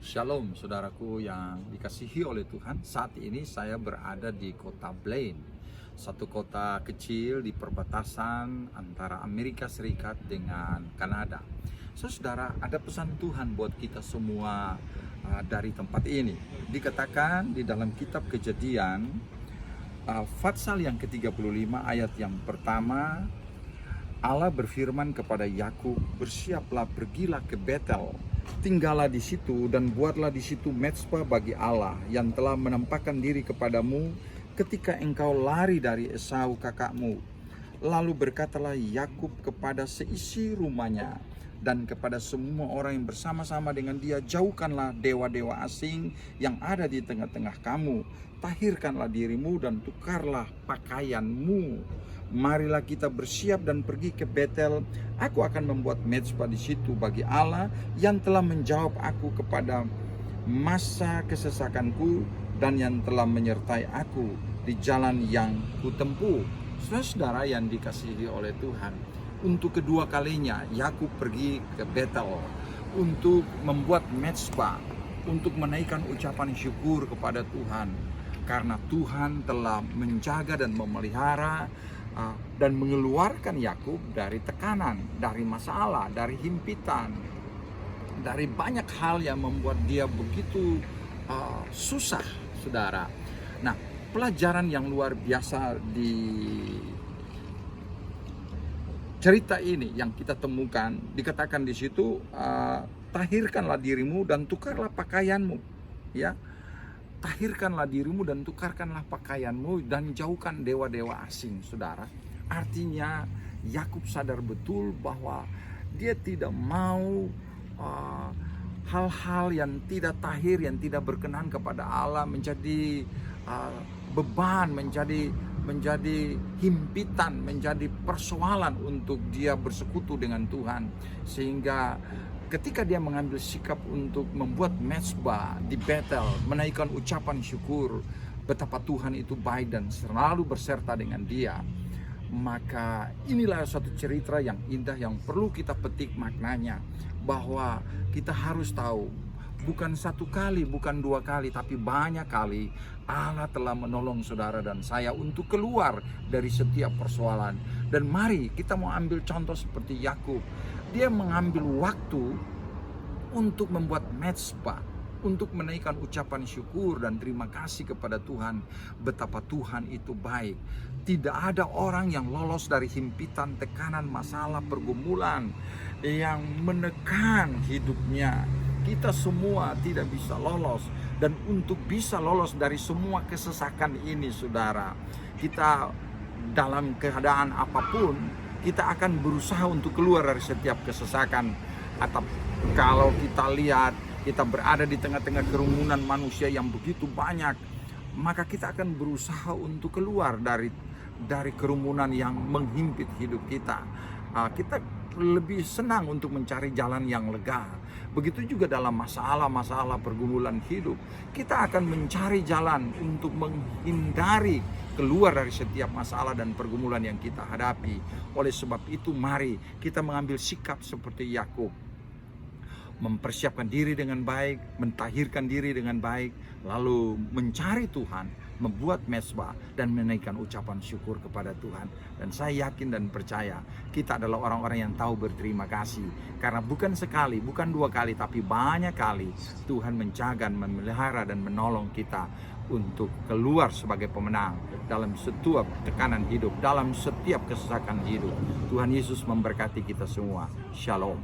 Shalom saudaraku yang dikasihi oleh Tuhan. Saat ini saya berada di kota Blaine, satu kota kecil di perbatasan antara Amerika Serikat dengan Kanada. Saudara, ada pesan Tuhan buat kita semua dari tempat ini. Dikatakan di dalam kitab Kejadian Fatsal yang ke-35 ayat yang pertama, Allah berfirman kepada Yakub, "Bersiaplah, pergilah ke Betel, tinggallah di situ dan buatlah di situ mezbah bagi Allah yang telah menampakkan diri kepadamu ketika engkau lari dari Esau kakakmu." Lalu berkatalah Yakub kepada seisi rumahnya dan kepada semua orang yang bersama-sama dengan dia, "Jauhkanlah dewa-dewa asing yang ada di tengah-tengah kamu. Tahirkanlah dirimu dan tukarlah pakaianmu. Marilah kita bersiap dan pergi ke Betel. Aku akan membuat mezbah di situ bagi Allah yang telah menjawab aku kepada masa kesesakanku dan yang telah menyertai aku di jalan yang kutempuh." Saudara yang dikasihi oleh Tuhan, untuk kedua kalinya Yakub pergi ke Betel untuk membuat mezbah, untuk menaikkan ucapan syukur kepada Tuhan, karena Tuhan telah menjaga dan memelihara dan mengeluarkan Yakub dari tekanan, dari masalah, dari himpitan, dari banyak hal yang membuat dia begitu susah, saudara. Nah, pelajaran yang luar biasa di cerita ini yang kita temukan, dikatakan di situ, tahirkanlah dirimu dan tukarlah pakaianmu, ya. Tahirkanlah dirimu dan tukarkanlah pakaianmu dan jauhkan dewa-dewa asing, saudara. Artinya Yakub sadar betul bahwa dia tidak mau hal-hal yang tidak tahir, yang tidak berkenan kepada Allah menjadi beban, menjadi himpitan, menjadi persoalan untuk dia bersekutu dengan Tuhan. Sehingga ketika dia mengambil sikap untuk membuat mezbah di Betel, menaikkan ucapan syukur betapa Tuhan itu baik dan selalu berserta dengan dia, maka inilah suatu cerita yang indah yang perlu kita petik maknanya, bahwa kita harus tahu bukan satu kali, bukan dua kali, tapi banyak kali Allah telah menolong saudara dan saya untuk keluar dari setiap persoalan. Dan mari kita mau ambil contoh seperti Yakub. Dia mengambil waktu untuk membuat mezbah, untuk menaikkan ucapan syukur dan terima kasih kepada Tuhan, betapa Tuhan itu baik. Tidak ada orang yang lolos dari himpitan, tekanan, masalah, pergumulan yang menekan hidupnya. Kita semua tidak bisa lolos. Dan untuk bisa lolos dari semua kesesakan ini, saudara, kita dalam keadaan apapun, kita akan berusaha untuk keluar dari setiap kesesakan. Atau kalau kita lihat, kita berada di tengah-tengah kerumunan manusia yang begitu banyak, maka kita akan berusaha untuk keluar dari kerumunan yang menghimpit hidup kita. Kita lebih senang untuk mencari jalan yang lega. Begitu juga dalam masalah-masalah pergumulan hidup, kita akan mencari jalan untuk menghindari keluar dari setiap masalah dan pergumulan yang kita hadapi. Oleh sebab itu, mari kita mengambil sikap seperti Yakub, mempersiapkan diri dengan baik, mentahirkan diri dengan baik, lalu mencari Tuhan, membuat mezbah dan menaikkan ucapan syukur kepada Tuhan. Dan saya yakin dan percaya kita adalah orang-orang yang tahu berterima kasih, karena bukan sekali, bukan dua kali, tapi banyak kali Tuhan menjaga, memelihara dan menolong kita untuk keluar sebagai pemenang dalam setiap tekanan hidup, dalam setiap kesesakan hidup. Tuhan Yesus memberkati kita semua. Shalom.